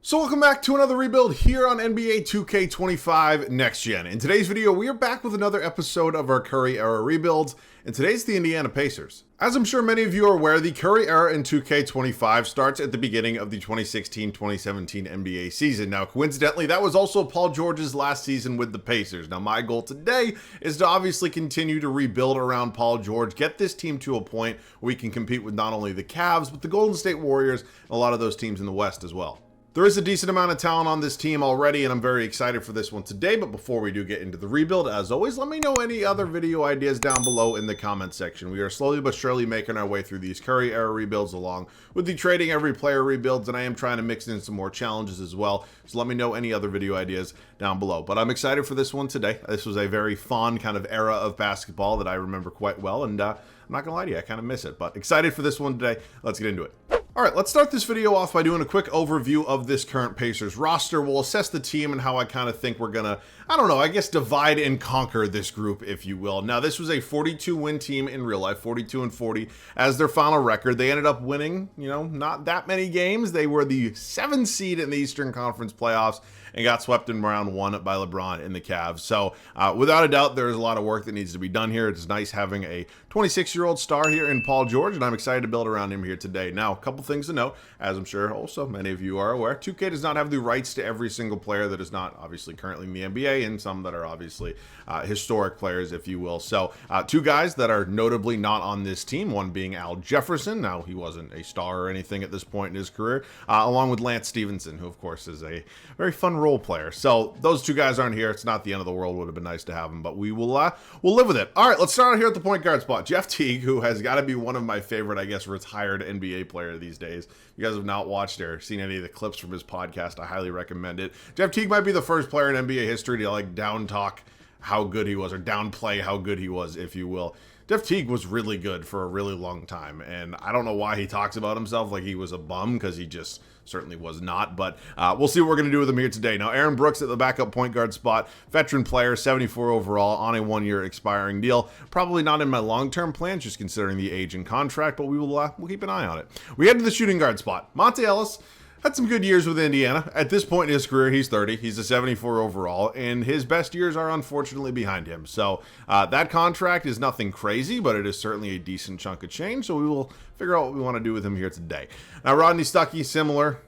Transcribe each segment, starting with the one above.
So welcome back to another rebuild here on NBA 2K25 Next Gen. In today's video, we are back with another episode of our Curry era rebuilds, and today's the Indiana Pacers. As I'm sure many of you are aware, the Curry era in 2K25 starts at the beginning of the 2016-2017 NBA season. Now, coincidentally, that was also Paul George's last season with the Pacers. Now, my goal today is to obviously continue to rebuild around Paul George, get this team to a point where we can compete with not only the Cavs, but the Golden State Warriors, and a lot of those teams in the West as well. There is a decent amount of talent on this team already, and I'm very excited for this one today. But before we do get into the rebuild, as always, let me know any other video ideas down below in the comment section. We are slowly but surely making our way through these Curry era rebuilds along with the trading every player rebuilds, and I am trying to mix in some more challenges as well. So let me know any other video ideas down below. But I'm excited for this one today. This was a very fun kind of era of basketball that I remember quite well, and I'm not gonna lie to you, I kind of miss it. But excited for this one today. Let's get into it. All right, let's start this video off by doing a quick overview of this current Pacers roster. We'll assess the team and how I kind of think we're gonna, I guess divide and conquer this group, if you will. Now, this was a 42-win team in real life, 42-40 as their final record. They ended up winning, not that many games. They were the 7th seed in the Eastern Conference playoffs and got swept in round 1 by LeBron and the Cavs. So without a doubt, there's a lot of work that needs to be done here. It's nice having a 26-year-old star here in Paul George, and I'm excited to build around him here today. Now, a couple things to note, as I'm sure also many of you are aware, 2K does not have the rights to every single player that is not obviously currently in the NBA, and some that are obviously historic players, if you will. So 2 guys that are notably not on this team, one being Al Jefferson. Now, he wasn't a star or anything at this point in his career, along with Lance Stevenson, who of course is a very fun role player. So those 2 guys aren't here. It's not the end of the world. Would have been nice to have them, but we'll live with it. All right, let's start out here at the point guard spot. Jeff Teague, who has got to be one of my favorite, I guess, retired NBA player these days. If you guys have not watched or seen any of the clips from his podcast, I highly recommend it. Jeff Teague might be the first player in NBA history to down talk how good he was, or downplay how good he was, if you will. Jeff Teague was really good for a really long time, and I don't know why he talks about himself like he was a bum, because he just certainly was not, but we'll see what we're going to do with him here today. Now, Aaron Brooks at the backup point guard spot, veteran player, 74 overall, on a 1-year expiring deal. Probably not in my long-term plans, just considering the age and contract, but we'll keep an eye on it. We head to the shooting guard spot. Monte Ellis had some good years with Indiana. At this point in his career, he's 30. He's a 74 overall, and his best years are unfortunately behind him. So that contract is nothing crazy, but it is certainly a decent chunk of change. So we will figure out what we want to do with him here today. Now, Rodney Stuckey, similar,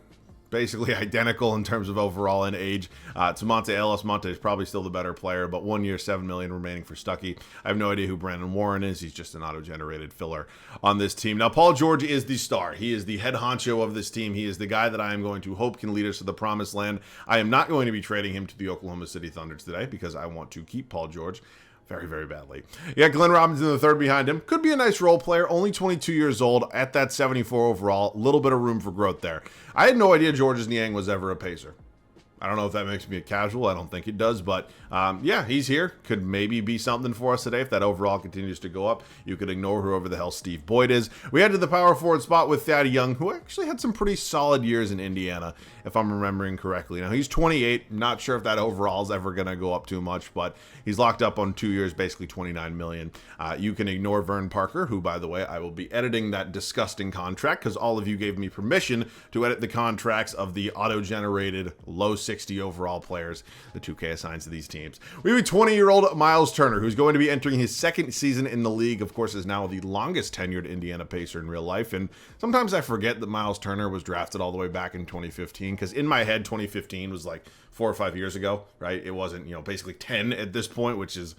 basically identical in terms of overall and age to Monte Ellis. Monte is probably still the better player, but 1 year, $7 million remaining for Stuckey. I have no idea who Brandon Warren is. He's just an auto-generated filler on this team. Now, Paul George is the star. He is the head honcho of this team. He is the guy that I am going to hope can lead us to the promised land. I am not going to be trading him to the Oklahoma City Thunder today because I want to keep Paul George very, very badly. Yeah, Glenn Robinson the third behind him. Could be a nice role player, only 22 years old at that 74 overall. A little bit of room for growth there. I had no idea Georges Niang was ever a Pacer. I don't know if that makes me a casual. I don't think it does, but yeah, he's here. Could maybe be something for us today if that overall continues to go up. You could ignore whoever the hell Steve Boyd is. We head to the power forward spot with Thad Young, who actually had some pretty solid years in Indiana, if I'm remembering correctly. Now, he's 28. Not sure if that overall is ever going to go up too much, but he's locked up on 2 years, basically $29 million. You can ignore Vern Parker, who, by the way, I will be editing that disgusting contract because all of you gave me permission to edit the contracts of the auto-generated low 60 overall players the 2K assigns to these teams. We have a 20-year-old Miles Turner, who's going to be entering his 2nd season in the league. Of course, is now the longest tenured Indiana Pacer in real life, and sometimes I forget that Miles Turner was drafted all the way back in 2015, because in my head, 2015 was like 4 or 5 years ago, right? It wasn't, basically 10 at this point, which is,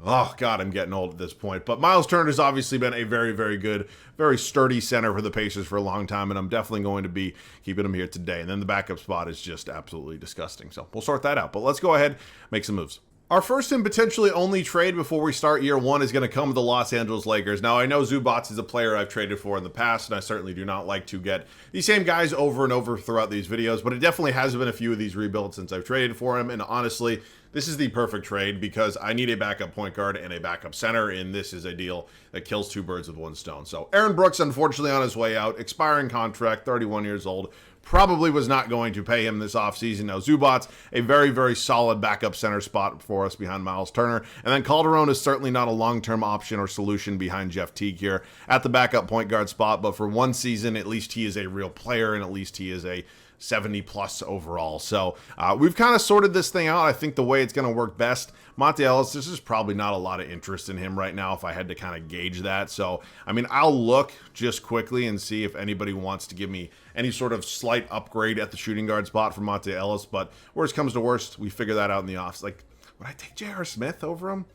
oh, God, I'm getting old at this point. But Miles Turner has obviously been a very, very good, very sturdy center for the Pacers for a long time, and I'm definitely going to be keeping him here today. And then the backup spot is just absolutely disgusting. So we'll sort that out. But let's go ahead, make some moves. Our first and potentially only trade before we start year 1 is going to come with the Los Angeles Lakers. Now, I know Zubats is a player I've traded for in the past, and I certainly do not like to get these same guys over and over throughout these videos, but it definitely has been a few of these rebuilds since I've traded for him, and honestly, this is the perfect trade because I need a backup point guard and a backup center, and this is a deal that kills 2 birds with 1 stone. So Aaron Brooks, unfortunately, on his way out, expiring contract, 31 years old, probably was not going to pay him this offseason. Now, Zubats, a very, very solid backup center spot for us behind Miles Turner. And then Calderon is certainly not a long-term option or solution behind Jeff Teague here at the backup point guard spot. But for 1 season, at least he is a real player, and at least he is a 70 plus overall. So we've kind of sorted this thing out. I think the way it's going to work best. Monte Ellis, this is probably not a lot of interest in him right now if I had to kind of gauge that. So, I mean, I'll look just quickly and see if anybody wants to give me any sort of slight upgrade at the shooting guard spot for Monte Ellis. But worst comes to worst, we figure that out in the offs. Like, would I take J.R. Smith over him?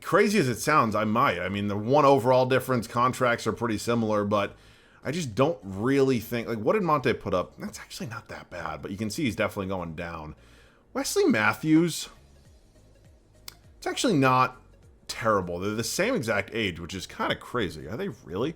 Crazy as it sounds, I might. I mean, the one overall difference, contracts are pretty similar, but I just don't really think, like, what did Monte put up? That's actually not that bad, but you can see he's definitely going down. Wesley Matthews, it's actually not terrible. They're the same exact age, which is kind of crazy. Are they really?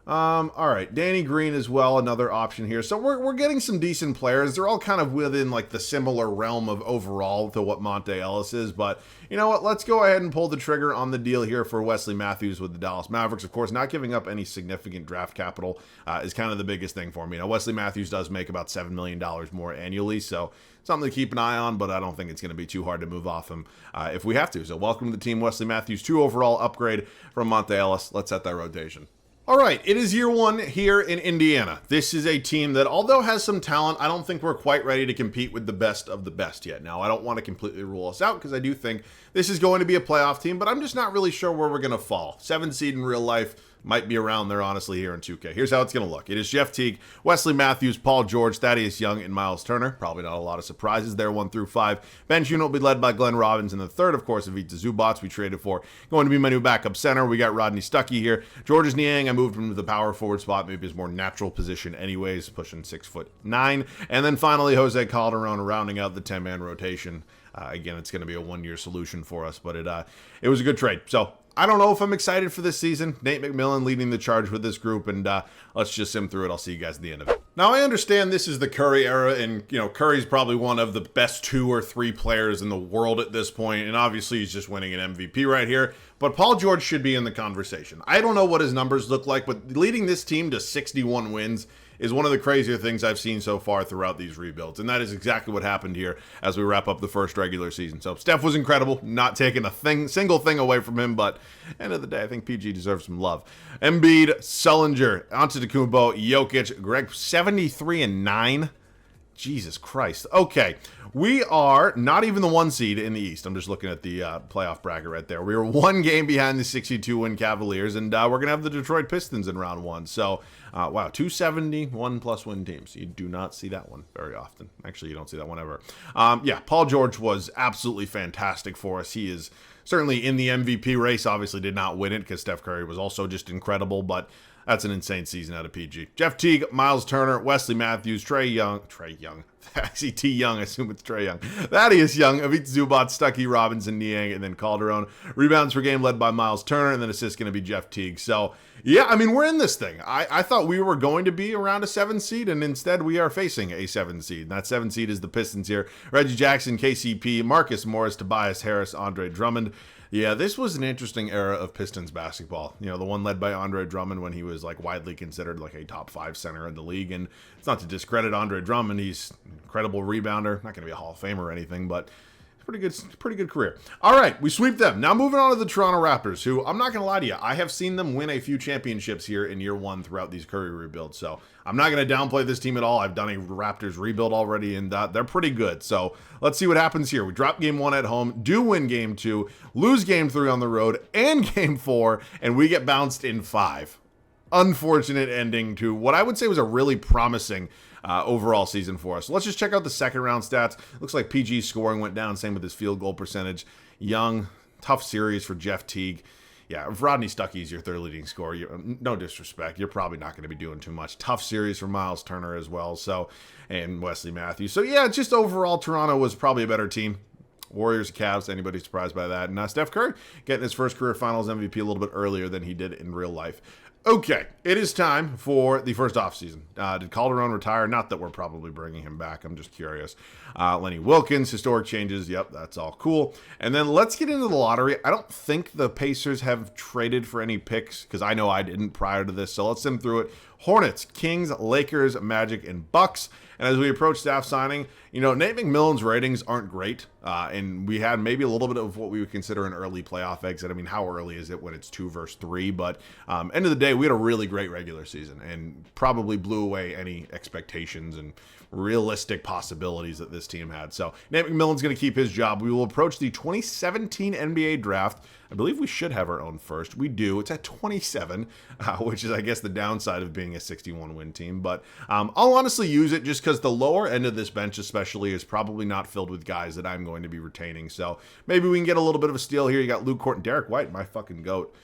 All right, Danny Green as well, another option here. So we're getting some decent players. They're all kind of within like the similar realm of overall to what Monte Ellis is. But you know what? Let's go ahead and pull the trigger on the deal here for Wesley Matthews with the Dallas Mavericks. Of course, not giving up any significant draft capital is kind of the biggest thing for me. Now, Wesley Matthews does make about $7 million more annually, so something to keep an eye on, but I don't think it's going to be too hard to move off him if we have to. So welcome to the team, Wesley Matthews, 2 overall upgrade from Monte Ellis. Let's set that rotation. All right, it is year 1 here in Indiana. This is a team that, although has some talent, I don't think we're quite ready to compete with the best of the best yet. Now, I don't want to completely rule us out because I do think this is going to be a playoff team, but I'm just not really sure where we're going to fall. 7 seed in real life might be around there, honestly, here in 2K. Here's how it's going to look. It is Jeff Teague, Wesley Matthews, Paul George, Thaddeus Young, and Miles Turner. Probably not a lot of surprises there, 1 through 5. Bench unit will be led by Glenn Robbins, and the third, of course, Ivica Zubac, we traded for. Going to be my new backup center. We got Rodney Stuckey here. Georges Niang, I moved him to the power forward spot, maybe his more natural position anyways, pushing 6'9". And then finally, Jose Calderon rounding out the 10-man rotation. Again, it's going to be a 1-year solution for us, but it was a good trade. So I don't know if I'm excited for this season. Nate McMillan leading the charge with this group, and let's just sim through it. I'll see you guys at the end of it. Now, I understand this is the Curry era, and Curry's probably one of the best 2 or 3 players in the world at this point, and obviously he's just winning an MVP right here. But Paul George should be in the conversation. I don't know what his numbers look like, but leading this team to 61 wins is one of the crazier things I've seen so far throughout these rebuilds. And that is exactly what happened here as we wrap up the first regular season. So Steph was incredible, not taking a single thing away from him, but end of the day, I think PG deserves some love. Embiid, Sullinger, Antetokounmpo, Jokic, Greg, 73 and 9. Jesus Christ. Okay, we are not even the 1 seed in the East. I'm just looking at the playoff bracket right there. We are 1 game behind the 62-win Cavaliers, and we're going to have the Detroit Pistons in round 1. So, wow, 271 plus win teams. You do not see that one very often. Actually, you don't see that one ever. Yeah, Paul George was absolutely fantastic for us. He is certainly in the MVP race. Obviously did not win it because Steph Curry was also just incredible, but that's an insane season out of PG. Jeff Teague, Miles Turner, Wesley Matthews, Trae Young, I see T. Young, I assume it's Trae Young. Thaddeus Young, Ivica Zubac, Stuckey, Robinson, Niang, and then Calderon. Rebounds per game led by Miles Turner, and then assists going to be Jeff Teague. So, yeah, I mean, we're in this thing. I thought we were going to be around a 7 seed, and instead we are facing a 7 seed. And that 7 seed is the Pistons here. Reggie Jackson, KCP, Marcus Morris, Tobias Harris, Andre Drummond. Yeah, this was an interesting era of Pistons basketball. The one led by Andre Drummond when he was like widely considered like a top 5 center in the league. And it's not to discredit Andre Drummond. He's an incredible rebounder. Not going to be a Hall of Famer or anything, but pretty good career. All right, we sweep them. Now moving on to the Toronto Raptors, who I'm not going to lie to you, I have seen them win a few championships here in year 1 throughout these Curry rebuilds. So I'm not going to downplay this team at all. I've done a Raptors rebuild already, and they're pretty good. So let's see what happens here. We drop game 1 at home, do win game 2, lose game 3 on the road, and game 4, and we get bounced in 5. Unfortunate ending to what I would say was a really promising overall season for us. So let's just check out the second round stats. Looks like PG's scoring went down, same with his field goal percentage. Young, tough series for Jeff Teague. Yeah, if Rodney Stuckey's your third leading scorer, no disrespect, you're probably not going to be doing too much. Tough series for Miles Turner as well, and Wesley Matthews. So yeah, just overall, Toronto was probably a better team. Warriors, Cavs, anybody surprised by that? And Steph Curry getting his first career finals MVP a little bit earlier than he did in real life. Okay, it is time for the first offseason. Did Calderon retire? Not that we're probably bringing him back. I'm just curious. Lenny Wilkins, historic changes. Yep, that's all cool. And then let's get into the lottery. I don't think the Pacers have traded for any picks because I know I didn't prior to this. So let's sim through it. Hornets, Kings, Lakers, Magic, and Bucks. And as we approach staff signing, Nate McMillan's ratings aren't great. And we had maybe a little bit of what we would consider an early playoff exit. I mean, how early is it when it's 2 versus 3? But end of the day, we had a really great regular season and probably blew away any expectations and realistic possibilities that this team had. So Nate McMillan's going to keep his job. We will approach the 2017 NBA draft. I believe we should have our own first. We do. It's at 27, which is, I guess, the downside of being a 61-win team. But I'll honestly use it just because the lower end of this bench especially is probably not filled with guys that I'm going to be retaining. So maybe we can get a little bit of a steal here. You got Luke Kort and Derek White, my fucking GOAT,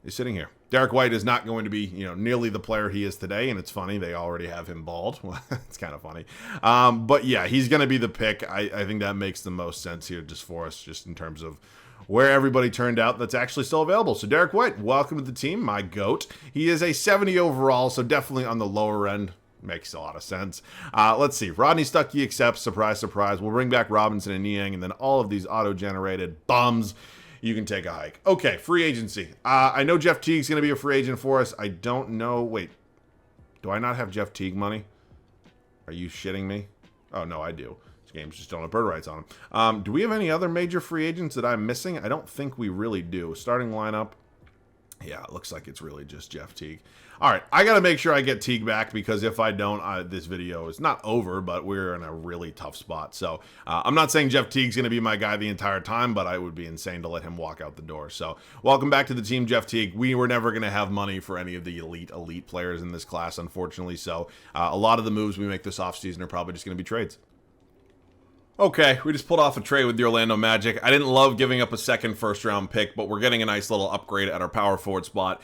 is sitting here. Derek White is not going to be, nearly the player he is today, and it's funny, they already have him bald. It's kind of funny. But yeah, he's going to be the pick. I think that makes the most sense here just for us, just in terms of where everybody turned out that's actually still available. So Derek White, welcome to the team, my GOAT. He is a 70 overall, so definitely on the lower end. Makes a lot of sense. Let's see. Rodney Stuckey accepts. Surprise, surprise. We'll bring back Robinson and Niang, and then all of these auto-generated bums. You can take a hike. Okay, free agency. I know Jeff Teague's going to be a free agent for us. I don't know. Wait, do I not have Jeff Teague money? Are you shitting me? Oh, no, I do. These games just don't have bird rights on them. Do we have any other major free agents that I'm missing? I don't think we really do. Starting lineup. Yeah, it looks like it's really just Jeff Teague. All right, I got to make sure I get Teague back because if I don't, this video is not over, but we're in a really tough spot. So I'm not saying Jeff Teague's going to be my guy the entire time, but I would be insane to let him walk out the door. So welcome back to the team, Jeff Teague. We were never going to have money for any of the elite players in this class, unfortunately. So a lot of the moves we make this offseason are probably just going to be trades. Okay, we just pulled off a trade with the Orlando Magic. I didn't love giving up a second first-round pick, but we're getting a nice little upgrade at our power forward spot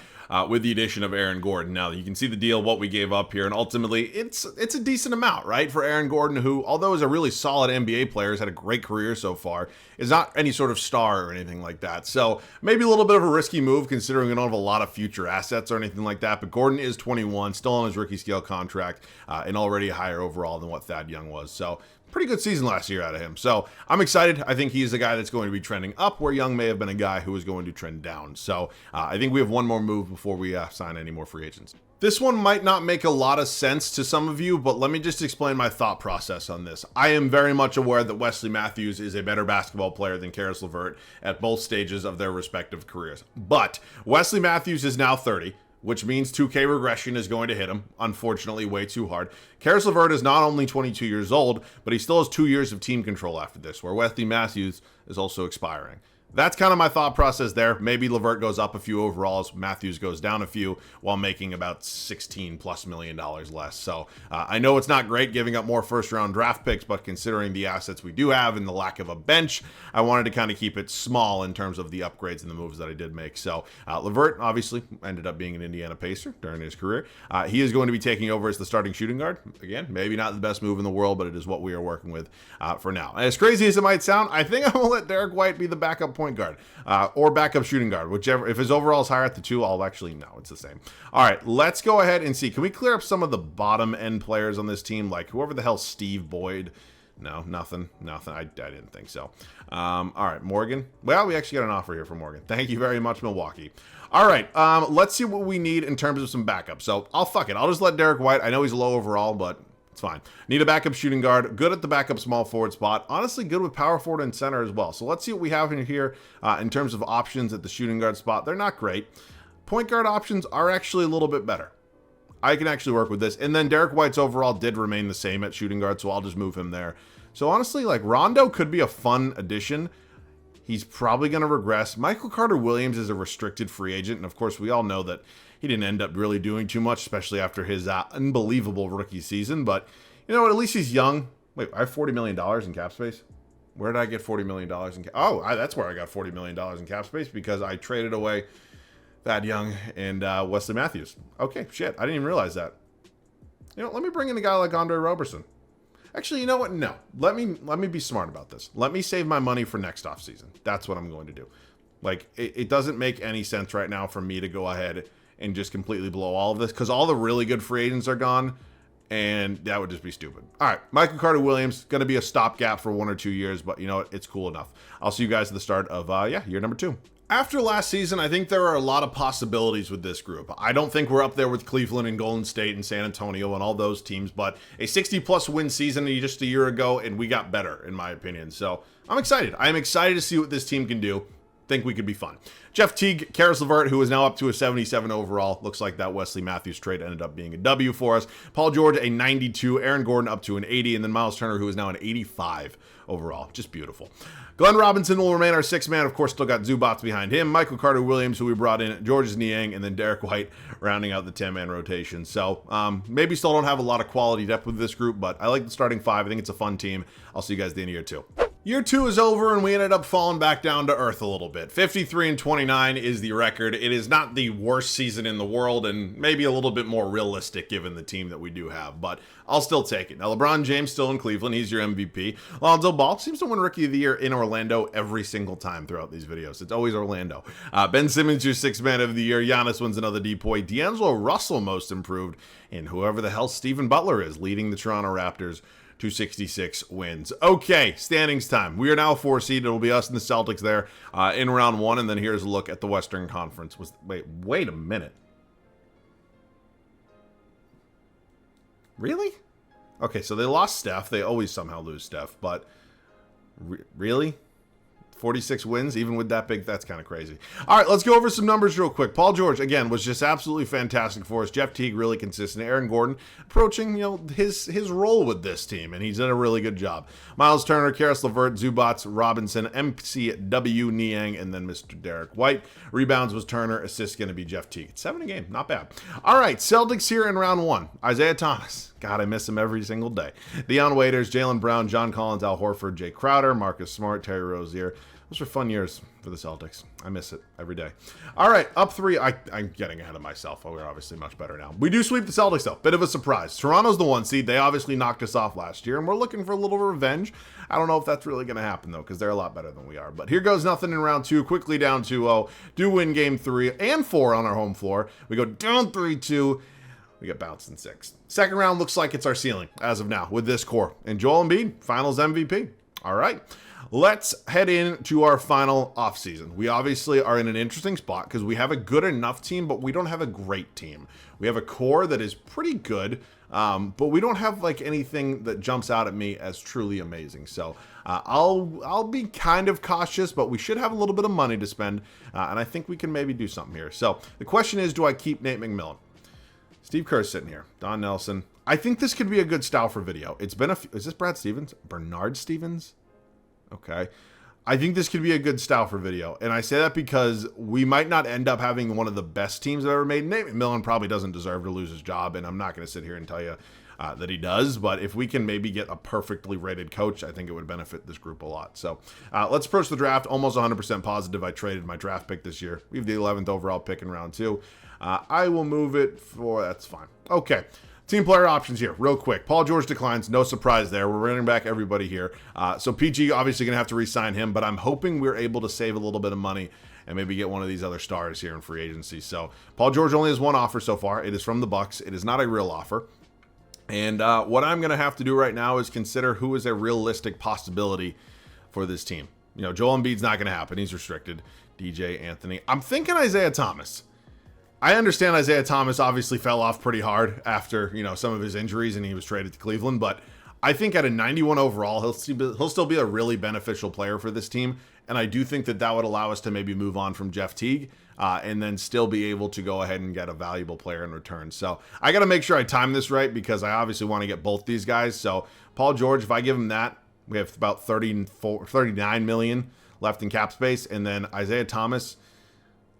with the addition of Aaron Gordon. Now, you can see the deal, what we gave up here, and ultimately, it's a decent amount, right? For Aaron Gordon, who, although is a really solid NBA player, has had a great career so far, is not any sort of star or anything like that. So, maybe a little bit of a risky move, considering we don't have a lot of future assets or anything like that, but Gordon is 21, still on his rookie scale contract, and already higher overall than what Thad Young was. So, pretty good season last year out of him. So I'm excited. I think he's a guy that's going to be trending up where Young may have been a guy who was going to trend down. So I think we have one more move before we sign any more free agents. This one might not make a lot of sense to some of you, but let me just explain my thought process on this. I am very much aware that Wesley Matthews is a better basketball player than Caris LeVert at both stages of their respective careers. But Wesley Matthews is now 30. Which means 2K regression is going to hit him, unfortunately, way too hard. Caris LeVert is not only 22 years old, but he still has 2 years of team control after this, where Wesley Matthews is also expiring. That's kind of my thought process there. Maybe LeVert goes up a few overalls, Matthews goes down a few, while making about $16+ million less. So I know it's not great giving up more first-round draft picks, but considering the assets we do have and the lack of a bench, I wanted to kind of keep it small in terms of the upgrades and the moves that I did make. So LeVert obviously ended up being an Indiana Pacer during his career. He is going to be taking over as the starting shooting guard. Again, maybe not the best move in the world, but it is what we are working with for now. As crazy as it might sound, I think I'm going to let Derek White be the backup point guard or backup shooting guard, whichever. If his overall is higher at the 2, I'll actually, no, it's the same. All right, let's go ahead and see. Can we clear up some of the bottom end players on this team, like whoever the hell Steve Boyd? No, nothing. I didn't think so. All right, Morgan. Well, we actually got an offer here for Morgan. Thank you very much, Milwaukee. All right, let's see what we need in terms of some backup. So I'll just let Derek White. I know he's low overall, but it's fine. Need a backup shooting guard. Good at the backup small forward spot. Honestly, good with power forward and center as well. So let's see what we have in here in terms of options at the shooting guard spot. They're not great. Point guard options are actually a little bit better. I can actually work with this. And then Derek White's overall did remain the same at shooting guard, so I'll just move him there. So honestly, like Rondo could be a fun addition. He's probably going to regress. Michael Carter-Williams is a restricted free agent, and of course we all know that he didn't end up really doing too much, especially after his unbelievable rookie season. But you know what? At least he's young. Wait, I have $40 million in cap space? Where did I get $40 million in cap? Oh, that's where I got $40 million in cap space, because I traded away Thad Young and Wesley Matthews. Okay, shit. I didn't even realize that. You know, let me bring in a guy like Andre Roberson. Actually, you know what? No. Let me be smart about this. Let me save my money for next offseason. That's what I'm going to do. Like, it doesn't make any sense right now for me to go ahead and just completely blow all of this, because all the really good free agents are gone, and that would just be stupid. All right, Michael Carter-Williams, going to be a stopgap for 1 or 2 years, but you know what? It's cool enough. I'll see you guys at the start of, year number 2. After last season, I think there are a lot of possibilities with this group. I don't think we're up there with Cleveland and Golden State and San Antonio and all those teams, but a 60-plus win season just a year ago, and we got better, in my opinion. So I'm excited. I'm excited to see what this team can do. Think we could be fun. Jeff Teague, Karis LeVert, who is now up to a 77 overall. Looks like that Wesley Matthews trade ended up being a W for us. Paul George, a 92. Aaron Gordon up to an 80. And then Miles Turner, who is now an 85 overall. Just beautiful. Glenn Robinson will remain our sixth man. Of course, still got Zubats behind him. Michael Carter-Williams, who we brought in. Georges Niang, and then Derek White rounding out the 10-man rotation. So maybe still don't have a lot of quality depth with this group, but I like the starting five. I think it's a fun team. I'll see you guys at the end of year two. Year two is over, and we ended up falling back down to earth a little bit. 53-29 is the record. It is not the worst season in the world, and maybe a little bit more realistic given the team that we do have, but I'll still take it. Now, LeBron James still in Cleveland. He's your MVP. Lonzo Ball seems to win Rookie of the Year in Orlando every single time throughout these videos. It's always Orlando. Ben Simmons, your sixth man of the year. Giannis wins another DPOY. D'Angelo Russell, most improved. And whoever the hell Stephen Butler is, leading the Toronto Raptors to 66 wins. Okay, standings time. We are now 4 seed. It'll be us and the Celtics there in round one. And then here's a look at the Western Conference. Wait a minute. Really? Okay, so they lost Steph. They always somehow lose Steph, but really? 46 wins, even with that big, that's kind of crazy. All right, let's go over some numbers real quick. Paul George, again, was just absolutely fantastic for us. Jeff Teague, really consistent. Aaron Gordon, approaching, his role with this team, and he's done a really good job. Miles Turner, Karis LeVert, Zubats, Robinson, MCW, Niang, and then Mr. Derek White. Rebounds was Turner. Assists going to be Jeff Teague. 7 a game, not bad. All right, Celtics here in round one. Isaiah Thomas. God, I miss him every single day. Deion Waiters, Jaylen Brown, John Collins, Al Horford, Jay Crowder, Marcus Smart, Terry Rozier. Those were fun years for the Celtics. I miss it every day. All right, up 3. I'm getting ahead of myself. We're obviously much better now. We do sweep the Celtics, though. Bit of a surprise. Toronto's the 1 seed. They obviously knocked us off last year, and we're looking for a little revenge. I don't know if that's really going to happen, though, because they're a lot better than we are. But here goes nothing in round 2. Quickly down 2-0. Do win game 3 and 4 on our home floor. We go down 3-2. We get bounced in 6. Second round looks like it's our ceiling as of now with this core. And Joel Embiid, finals MVP. All right. Let's head into our final offseason. We obviously are in an interesting spot because we have a good enough team, but we don't have a great team. We have a core that is pretty good, but we don't have like anything that jumps out at me as truly amazing. So I'll be kind of cautious, but we should have a little bit of money to spend, and I think we can maybe do something here. So the question is, do I keep Nate McMillan? Steve Kerr's sitting here. Don Nelson. I think this could be a good style for video. It's been is this Brad Stevens? Bernard Stevens? Okay. I think this could be a good style for video. And I say that because we might not end up having one of the best teams I've ever made. Nate McMillan probably doesn't deserve to lose his job, and I'm not going to sit here and tell you that he does. But if we can maybe get a perfectly rated coach, I think it would benefit this group a lot. So let's approach the draft. Almost 100% positive I traded my draft pick this year. We have the 11th overall pick in round 2. I will move it for, that's fine. Okay. Team player options here, real quick. Paul George declines, no surprise there. We're running back everybody here. So PG obviously going to have to re-sign him, but I'm hoping we're able to save a little bit of money and maybe get one of these other stars here in free agency. So Paul George only has one offer so far. It is from the Bucks. It is not a real offer. And what I'm going to have to do right now is consider who is a realistic possibility for this team. Joel Embiid's not going to happen. He's restricted. DJ, Anthony. I'm thinking Isaiah Thomas. I understand Isaiah Thomas obviously fell off pretty hard after, some of his injuries and he was traded to Cleveland, but I think at a 91 overall, he'll still be a really beneficial player for this team, and I do think that would allow us to maybe move on from Jeff Teague and then still be able to go ahead and get a valuable player in return. So I got to make sure I time this right because I obviously want to get both these guys. So Paul George, if I give him that, we have about 39 million left in cap space, and then Isaiah Thomas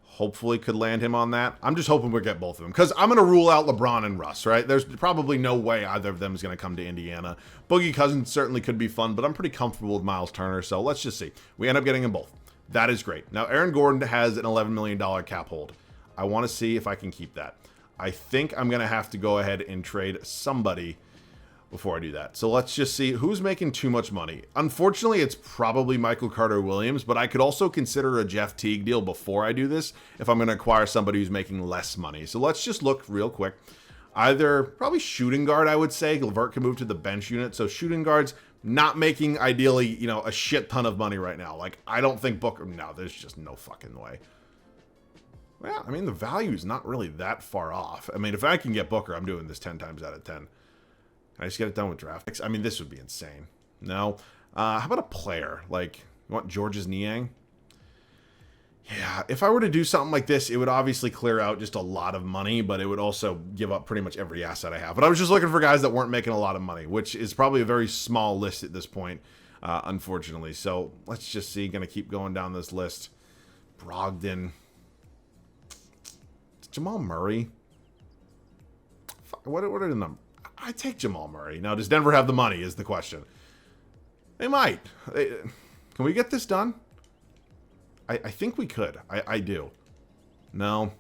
hopefully could land him on that. I'm just hoping we'll get both of them because I'm going to rule out LeBron and Russ, right? There's probably no way either of them is going to come to Indiana. Boogie Cousins certainly could be fun, but I'm pretty comfortable with Miles Turner, so let's just see. We end up getting them both. That is great. Now, Aaron Gordon has an $11 million cap hold. I want to see if I can keep that. I think I'm going to have to go ahead and trade somebody before I do that. So let's just see who's making too much money. Unfortunately, it's probably Michael Carter-Williams, but I could also consider a Jeff Teague deal before I do this if I'm going to acquire somebody who's making less money. So let's just look real quick. Either probably shooting guard, I would say. LeVert can move to the bench unit. So shooting guards, not making, ideally, you know, a shit ton of money right now. Like, I don't think Booker... No, there's just no fucking way. Well, I mean, the value is not really that far off. I mean, if I can get Booker, I'm doing this 10 times out of 10. Can I just get it done with draft picks? I mean, this would be insane. No. How about a player? Like, you want Georges Niang? Yeah, if I were to do something like this, it would obviously clear out just a lot of money, but it would also give up pretty much every asset I have. But I was just looking for guys that weren't making a lot of money, which is probably a very small list at this point, unfortunately. So let's just see. Going to keep going down this list. Brogdon. Jamal Murray. What are the numbers? I take Jamal Murray. Now, does Denver have the money is the question. They might. Can we get this done? I think we could. I do. No.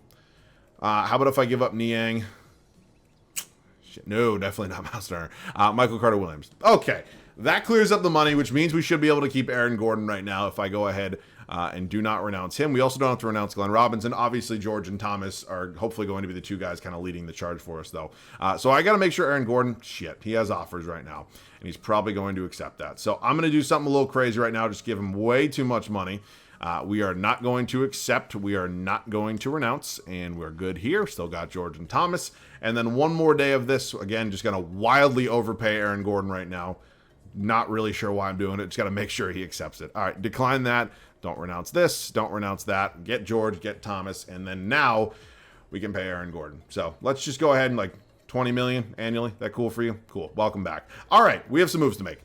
How about if I give up Niang? Shit. No, definitely not Miles Turner. Michael Carter-Williams. Okay. That clears up the money, which means we should be able to keep Aaron Gordon right now if I go ahead and do not renounce him. We also don't have to renounce Glenn Robinson. Obviously, George and Thomas are hopefully going to be the two guys kind of leading the charge for us, though. So I got to make sure Aaron Gordon, shit, he has offers right now, and he's probably going to accept that. So I'm going to do something a little crazy right now, just give him way too much money. We are not going to accept. We are not going to renounce. And we're good here. Still got George and Thomas. And then one more day of this. Again, just going to wildly overpay Aaron Gordon right now. Not really sure why I'm doing it. Just got to make sure he accepts it. All right, decline that. Don't renounce this. Don't renounce that. Get George, get Thomas. And then now we can pay Aaron Gordon. So let's just go ahead and like 20 million annually. That cool for you? Cool. Welcome back. All right, we have some moves to make.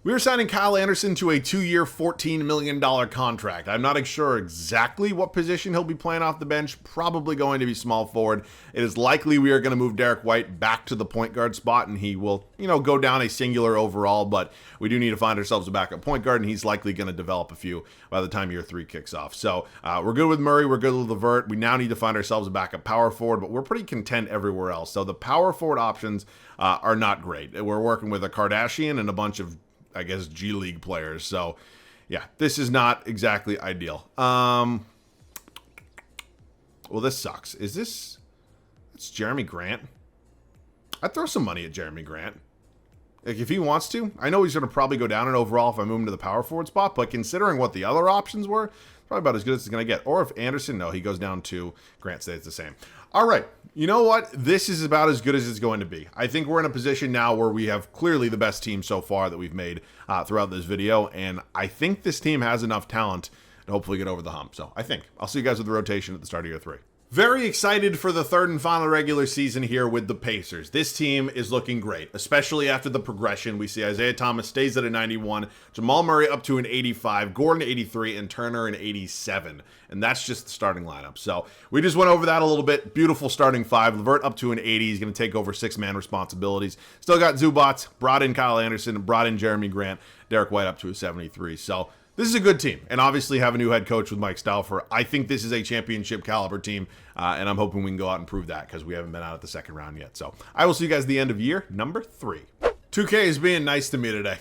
We are signing Kyle Anderson to a 2-year, $14 million contract. I'm not sure exactly what position he'll be playing off the bench. Probably going to be small forward. It is likely we are going to move Derek White back to the point guard spot, and he will, you know, go down a singular overall, but we do need to find ourselves a backup point guard, and he's likely going to develop a few by the time year 3 kicks off. So we're good with Murray. We're good with LeVert. We now need to find ourselves a backup power forward, but we're pretty content everywhere else. So the power forward options are not great. We're working with a Kardashian and a bunch of, I guess, G League players. So, yeah, this is not exactly ideal. Well, this sucks. Is this... It's Jeremy Grant. I'd throw some money at Jeremy Grant. Like, if he wants to. I know he's going to probably go down in overall if I move him to the power forward spot, but considering what the other options were, probably about as good as it's going to get. Or if Anderson, no, he goes down to Grant stays the same. All right. You know what? This is about as good as it's going to be. I think we're in a position now where we have clearly the best team so far that we've made throughout this video. And I think this team has enough talent to hopefully get over the hump. So I think I'll see you guys with the rotation at the start of year 3. Very excited for the third and final regular season here with the Pacers. This team is looking great, especially after the progression. We see Isaiah Thomas stays at a 91, Jamal Murray up to an 85, Gordon 83, and Turner an 87. And that's just the starting lineup. So we just went over that a little bit. Beautiful starting 5. LeVert up to an 80. He's going to take over 6-man responsibilities. Still got Zubats, brought in Kyle Anderson, brought in Jeremy Grant, Derek White up to a 73. So this is a good team, and obviously have a new head coach with Mike Stauffer. I think this is a championship caliber team, and I'm hoping we can go out and prove that because we haven't been out at the second round yet. So I will see you guys at the end of year number 3. 2K is being nice to me today.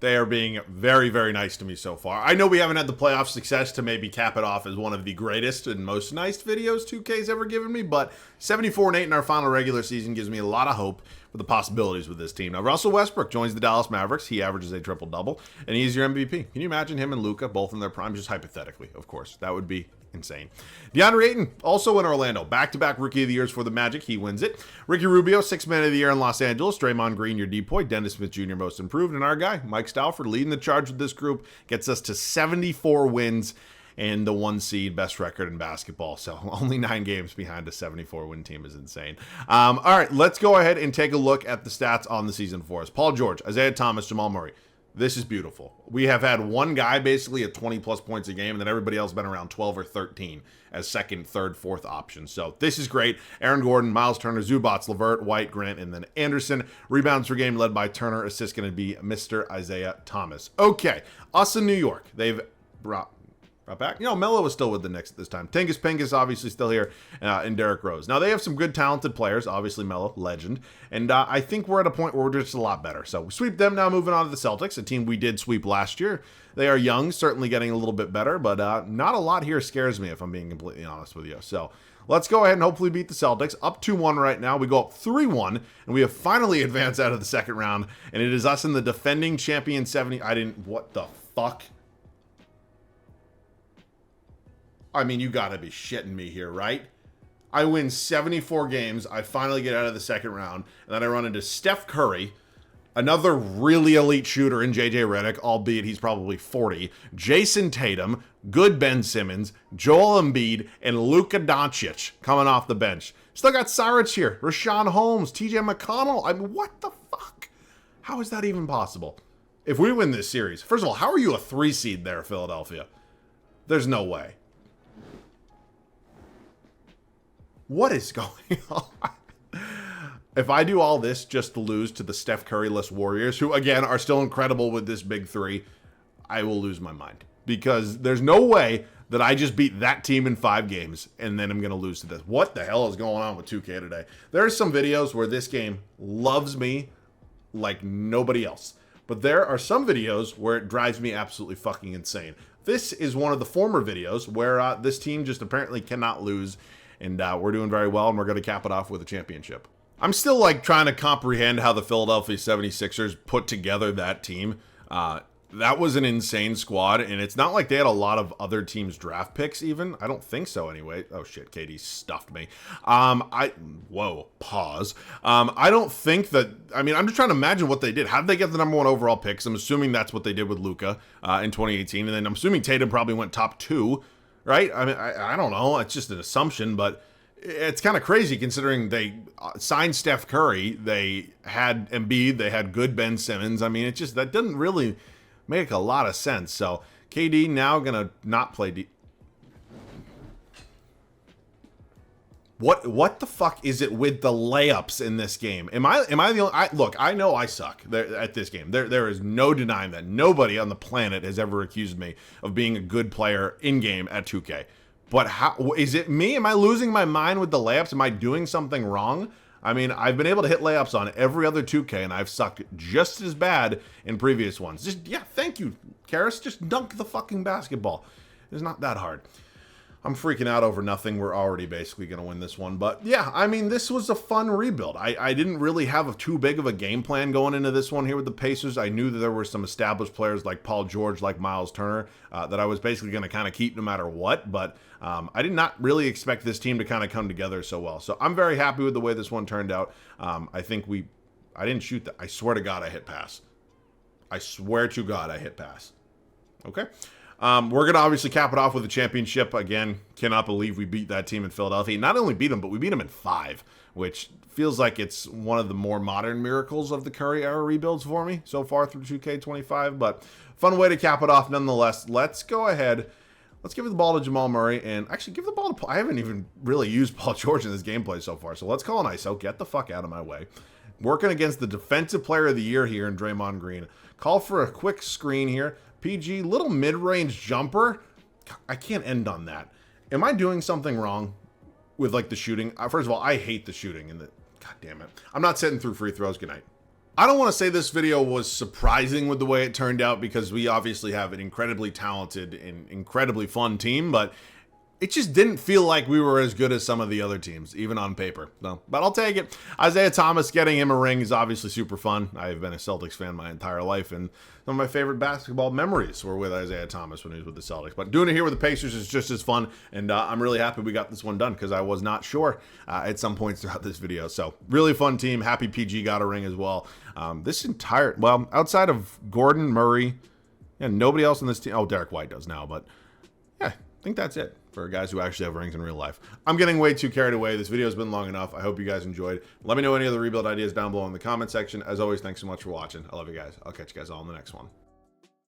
They are being very, very nice to me so far. I know we haven't had the playoff success to maybe cap it off as one of the greatest and most nice videos 2K's ever given me, but 74-8 in our final regular season gives me a lot of hope for the possibilities with this team. Now, Russell Westbrook joins the Dallas Mavericks. He averages a triple-double, and he's your MVP. Can you imagine him and Luka both in their prime? Just hypothetically, of course. That would be insane. DeAndre Ayton, also in Orlando. Back-to-back Rookie of the Years for the Magic. He wins it. Ricky Rubio, 6th Man of the Year in Los Angeles. Draymond Green, your depoy. Dennis Smith Jr., most improved. And our guy, Mike Stauffer, leading the charge with this group, gets us to 74 wins and the 1 seed, best record in basketball. So only 9 games behind a 74-win team is insane. All right, let's go ahead and take a look at the stats on the season for us. Paul George, Isaiah Thomas, Jamal Murray. This is beautiful. We have had one guy basically at 20-plus points a game, and then everybody else been around 12 or 13 as second, third, fourth options. So this is great. Aaron Gordon, Miles Turner, Zubats, LeVert, White, Grant, and then Anderson. Rebounds per game led by Turner. Assist going to be Mr. Isaiah Thomas. Okay, us in New York. They've brought back. You know, Melo is still with the Knicks at this time. Tingus Pingus obviously still here, and Derrick Rose. Now, they have some good, talented players. Obviously, Melo, legend. And I think we're at a point where we're just a lot better. So we sweep them now, moving on to the Celtics, a team we did sweep last year. They are young, certainly getting a little bit better, but not a lot here scares me, if I'm being completely honest with you. So let's go ahead and hopefully beat the Celtics. Up 2-1 right now. We go up 3-1, and we have finally advanced out of the second round, and it is us and the defending champion 70. What the fuck? I mean, you gotta be shitting me here, right? I win 74 games. I finally get out of the second round, and then I run into Steph Curry, another really elite shooter in JJ Redick, albeit he's probably 40, Jason Tatum, good Ben Simmons, Joel Embiid, and Luka Doncic coming off the bench. Still got Saric here, Rashawn Holmes, TJ McConnell. I mean, what the fuck? How is that even possible? If we win this series, first of all, how are you a 3 seed there, Philadelphia? There's no way. What is going on? If I do all this just to lose to the Steph Curry-less Warriors, who, again, are still incredible with this big 3, I will lose my mind. Because there's no way that I just beat that team in 5 games, and then I'm going to lose to this. What the hell is going on with 2K today? There are some videos where this game loves me like nobody else. But there are some videos where it drives me absolutely fucking insane. This is one of the former videos where this team just apparently cannot lose, and we're doing very well, and we're going to cap it off with a championship. I'm still like trying to comprehend how the Philadelphia 76ers put together that team. That was an insane squad, and it's not like they had a lot of other teams' draft picks even. I don't think so anyway. Oh shit, KD stuffed me. Whoa, pause. I don't think that, I mean, I'm just trying to imagine what they did. How did they get the number 1 overall picks? I'm assuming that's what they did with Luka in 2018, and then I'm assuming Tatum probably went top 2. Right? I mean, I don't know. It's just an assumption, but it's kind of crazy considering they signed Steph Curry. They had Embiid. They had good Ben Simmons. I mean, it just, that doesn't really make a lot of sense. So KD now going to not play What the fuck is it with the layups in this game? Am I the only... Look, I know I suck at this game. There is no denying that. Nobody on the planet has ever accused me of being a good player in-game at 2K. But how... Is it me? Am I losing my mind with the layups? Am I doing something wrong? I mean, I've been able to hit layups on every other 2K, and I've sucked just as bad in previous ones. Just, yeah, thank you, Karis. Just dunk the fucking basketball. It's not that hard. I'm freaking out over nothing. We're already basically going to win this one. But yeah, I mean, this was a fun rebuild. I didn't really have too big of a game plan going into this one here with the Pacers. I knew that there were some established players like Paul George, like Miles Turner, that I was basically going to kind of keep no matter what. But I did not really expect this team to kind of come together so well. So I'm very happy with the way this one turned out. I think I didn't shoot that. I swear to God I hit pass. I swear to God I hit pass. Okay. We're going to obviously cap it off with a championship. Again, cannot believe we beat that team in Philadelphia. Not only beat them, but we beat them in 5, which feels like it's one of the more modern miracles of the Curry era rebuilds for me so far through 2K25. But fun way to cap it off nonetheless. Let's go ahead. Let's give the ball to Jamal Murray, and actually give the ball to Paul. I haven't even really used Paul George in this gameplay so far, so let's call an ISO. Get the fuck out of my way. Working against the defensive player of the year here in Draymond Green. Call for a quick screen here. PG, little mid-range jumper. I can't end on that. Am I doing something wrong with like the shooting? First of all, I hate the shooting. God damn it. I'm not sitting through free throws. Good night. I don't want to say this video was surprising with the way it turned out because we obviously have an incredibly talented and incredibly fun team, but it just didn't feel like we were as good as some of the other teams, even on paper. No, but I'll take it. Isaiah Thomas, getting him a ring is obviously super fun. I've been a Celtics fan my entire life, and some of my favorite basketball memories were with Isaiah Thomas when he was with the Celtics. But doing it here with the Pacers is just as fun, and I'm really happy we got this one done because I was not sure at some points throughout this video. So really fun team. Happy PG got a ring as well. This entire, well, outside of Gordon, Murray, and nobody else on this team. Oh, Derek White does now, but yeah, I think that's it for guys who actually have rings in real life. I'm getting way too carried away. This video has been long enough. I hope you guys enjoyed. Let me know any other rebuild ideas down below in the comment section. As always, thanks so much for watching. I love you guys. I'll catch you guys all in the next one.